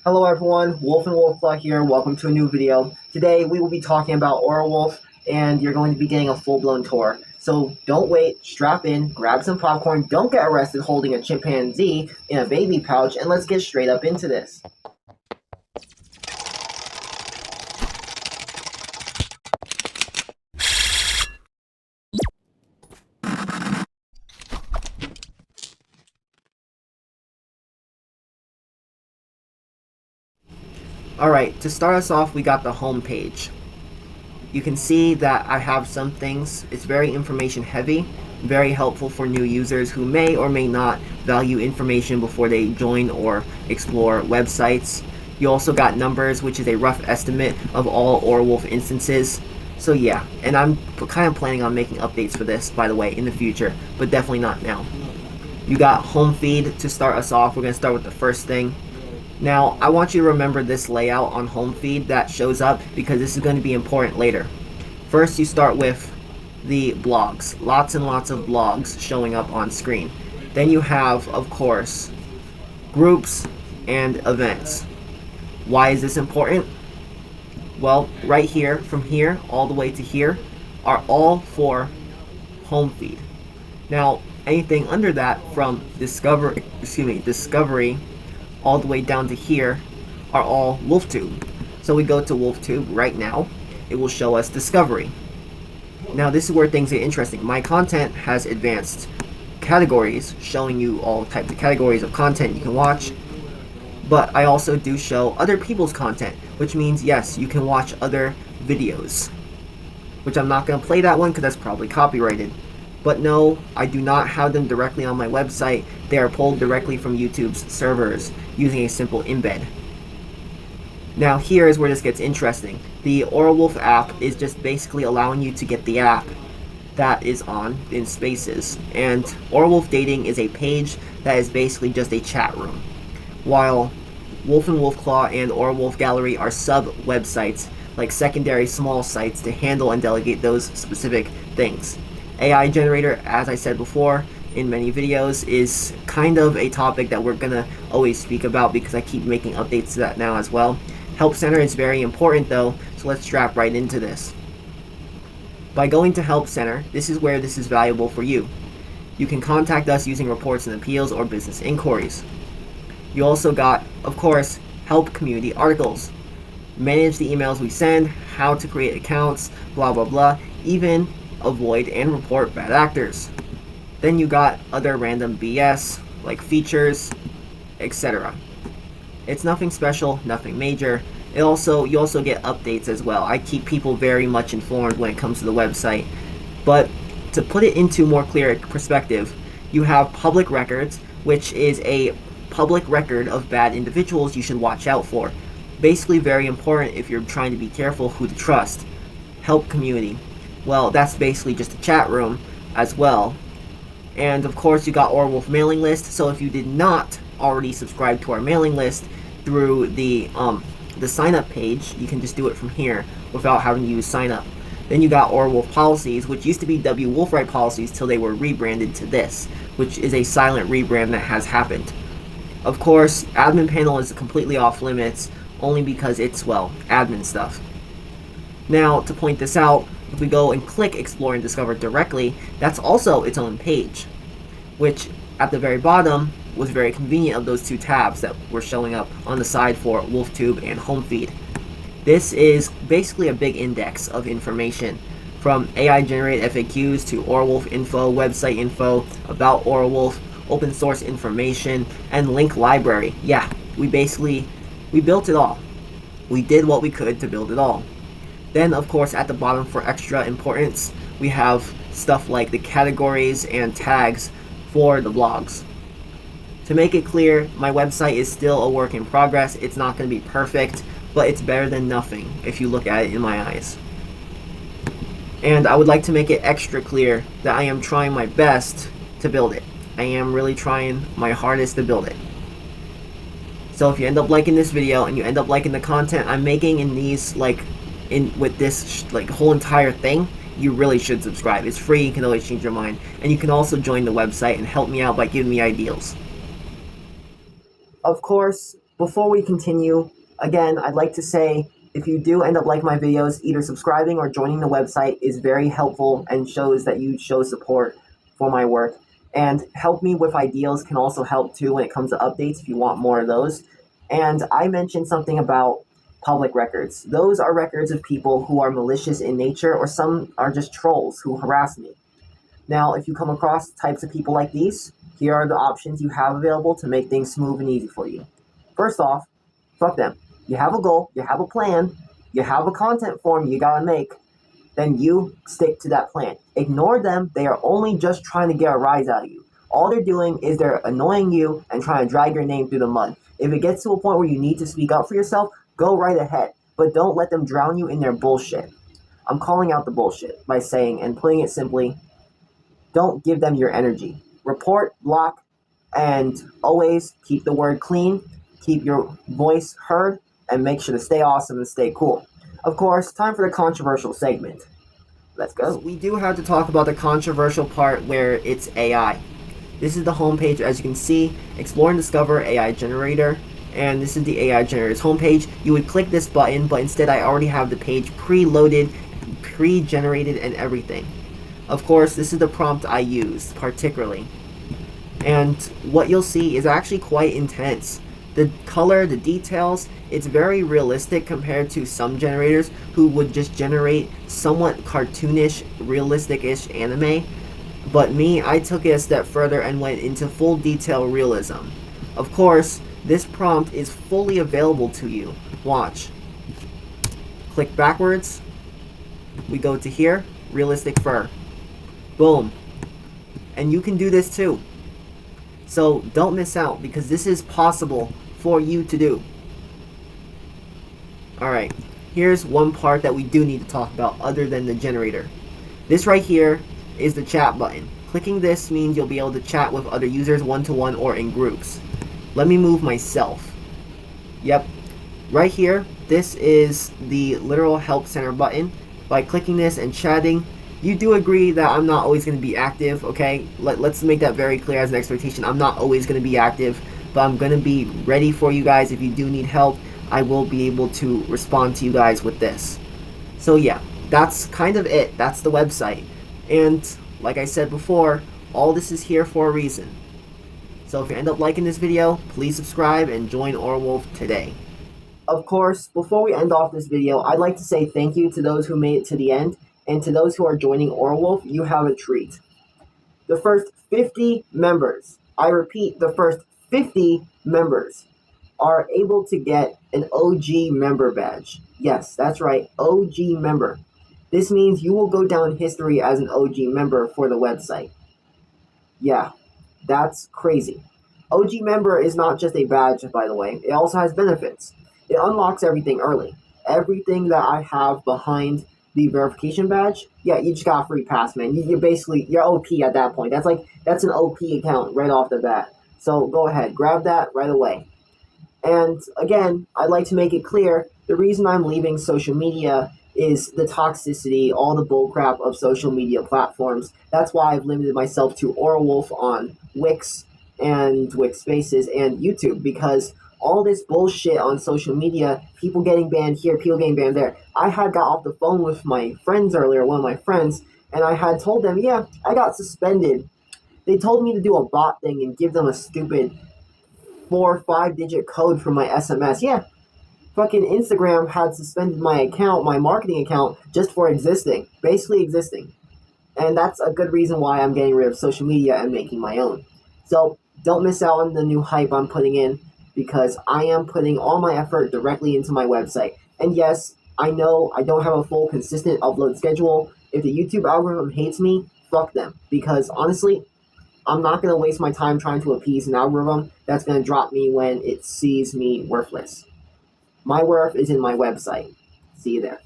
Hello everyone, Wolf and Wolfclaw here. Welcome to a new video. Today we will be talking about Auralwolf, and you're going to be getting a full-blown tour. So don't wait, strap in, grab some popcorn, don't get arrested holding a chimpanzee in a baby pouch, and let's get straight up into this. Alright, to start us off, we got the home page. You can see that I have some things. It's very information heavy, very helpful for new users who may or may not value information before they join or explore websites. You also got numbers, which is a rough estimate of all Auralwolf instances. So yeah, and I'm kind of planning on making updates for this, by the way, in the future, but definitely not now. You got home feed to start us off. We're going to start with the first thing. Now, I want you to remember this layout on home feed that shows up because this is going to be important later. First, you start with the blogs. Lots and lots of blogs showing up on screen. Then you have, of course, groups and events. Why is this important? Well, right here, from here all the way to here, are all for home feed. Now, anything under that from discovery all the way down to here are all WolfTube. So we go to WolfTube right now. It will show us Discovery. Now this is where things get interesting. My content has advanced categories showing you all types of categories of content you can watch. But I also do show other people's content, which means yes, you can watch other videos. Which I'm not going to play that one because that's probably copyrighted. But no, I do not have them directly on my website. They are pulled directly from YouTube's servers using a simple embed. Now here is where this gets interesting. The Auralwolf app is just basically allowing you to get the app that is on in Spaces. And Auralwolf Dating is a page that is basically just a chat room. While Wolf and Wolfclaw and Auralwolf Gallery are sub-websites, like secondary small sites to handle and delegate those specific things. AI generator, as I said before in many videos, is kind of a topic that we're gonna always speak about because I keep making updates to that now as well. Help Center is very important though, so let's strap right into this. By going to Help Center, this is where this is valuable for you. You can contact us using reports and appeals or business inquiries. You also got, of course, Help Community articles. Manage the emails we send, how to create accounts, blah blah blah, even avoid and report bad actors. Then you got other random BS, like features, etc. It's nothing special, nothing major. You also get updates as well. I keep people very much informed when it comes to the website. But to put it into more clear perspective, you have public records, which is a public record of bad individuals you should watch out for. Basically very important if you're trying to be careful who to trust. Help Community. Well, that's basically just a chat room as well. And of course you got Auralwolf mailing list, so if you did not already subscribe to our mailing list through the sign up page, you can just do it from here without having to use sign up. Then you got Auralwolf policies, which used to be W Wolfright policies till they were rebranded to this, which is a silent rebrand that has happened. Of course, admin panel is completely off limits only because it's, well, admin stuff. Now, to point this out, if we go and click Explore and Discover directly, that's also its own page, which at the very bottom was very convenient of those two tabs that were showing up on the side for WolfTube and Home Feed. This is basically a big index of information, from AI generated FAQs to Auralwolf info, website info, about Auralwolf, open source information, and link library. Yeah, we built it all. We did what we could to build it all. Then, of course, at the bottom for extra importance, we have stuff like the categories and tags for the blogs. To make it clear, my website is still a work in progress. It's not going to be perfect, but it's better than nothing if you look at it in my eyes. And I would like to make it extra clear that I am trying my best to build it. I am really trying my hardest to build it. So if you end up liking this video and you end up liking the content I'm making in these, with this whole entire thing, you really should subscribe. It's free, you can always change your mind, and you can also join the website and help me out by giving me ideals. Of course, before we continue, again, I'd like to say if you do end up liking my videos, either subscribing or joining the website is very helpful and shows that you show support for my work. And help me with ideas can also help too when it comes to updates if you want more of those. And I mentioned something about public records. Those are records of people who are malicious in nature, or some are just trolls who harass me. Now, if you come across types of people like these, here are the options you have available to make things smooth and easy for you. First off, fuck them. You have a goal, you have a plan, you have a content form you gotta make, then you stick to that plan. Ignore them, they are only just trying to get a rise out of you. All they're doing is they're annoying you and trying to drag your name through the mud. If it gets to a point where you need to speak up for yourself, go right ahead, but don't let them drown you in their bullshit. I'm calling out the bullshit by saying, and putting it simply, don't give them your energy. Report, block, and always keep the word clean, keep your voice heard, and make sure to stay awesome and stay cool. Of course, time for the controversial segment. Let's go. So we do have to talk about the controversial part where it's AI. This is the homepage, as you can see, Explore and Discover AI Generator, and this is the AI Generator's homepage. You would click this button, but instead I already have the page preloaded, pre-generated, and everything. Of course, this is the prompt I used, particularly. And what you'll see is actually quite intense. The color, the details, it's very realistic compared to some generators who would just generate somewhat cartoonish, realistic-ish anime. But me, I took it a step further and went into full detail realism. Of course, this prompt is fully available to you. Watch. Click backwards. We go to here, realistic fur. Boom. And you can do this too. So don't miss out, because this is possible for you to do. Alright, here's one part that we do need to talk about other than the generator. This right here is the chat button. Clicking this means you'll be able to chat with other users one-to-one or in groups. Let me move myself. Yep. Right here, this is the literal help center button. By clicking this and chatting, you do agree that I'm not always going to be active, okay? Let's make that very clear as an expectation. I'm not always going to be active, but I'm going to be ready for you guys. If you do need help, I will be able to respond to you guys with this. So yeah, that's kind of it. That's the website. And like I said before, all this is here for a reason. So if you end up liking this video, please subscribe and join Orwolf today. Of course, before we end off this video, I'd like to say thank you to those who made it to the end. And to those who are joining Orwolf, you have a treat. The first 50 members, I repeat, the first 50 members are able to get an OG member badge. Yes, that's right, OG member. This means you will go down in history as an OG member for the website. Yeah, that's crazy. OG member is not just a badge, by the way. It also has benefits. It unlocks everything early. Everything that I have behind the verification badge, yeah, you just got a free pass, man. You're OP at that point. That's an OP account right off the bat. So go ahead, grab that right away. And again, I'd like to make it clear, the reason I'm leaving social media is the toxicity, all the bullcrap of social media platforms. That's why I've limited myself to Orwolf on Wix and Wix Spaces and YouTube, because all this bullshit on social media, people getting banned here, people getting banned there. I had got off the phone with my friends earlier, one of my friends, and I had told them, yeah, I got suspended. They told me to do a bot thing and give them a stupid 4 or 5 digit code for my SMS. Yeah, fucking Instagram had suspended my account, my marketing account, just for existing, basically existing. And that's a good reason why I'm getting rid of social media and making my own. So don't miss out on the new hype I'm putting in, because I am putting all my effort directly into my website. And yes, I know I don't have a full consistent upload schedule. If the YouTube algorithm hates me, fuck them. Because honestly, I'm not going to waste my time trying to appease an algorithm that's going to drop me when it sees me worthless. My worth is in my website. See you there.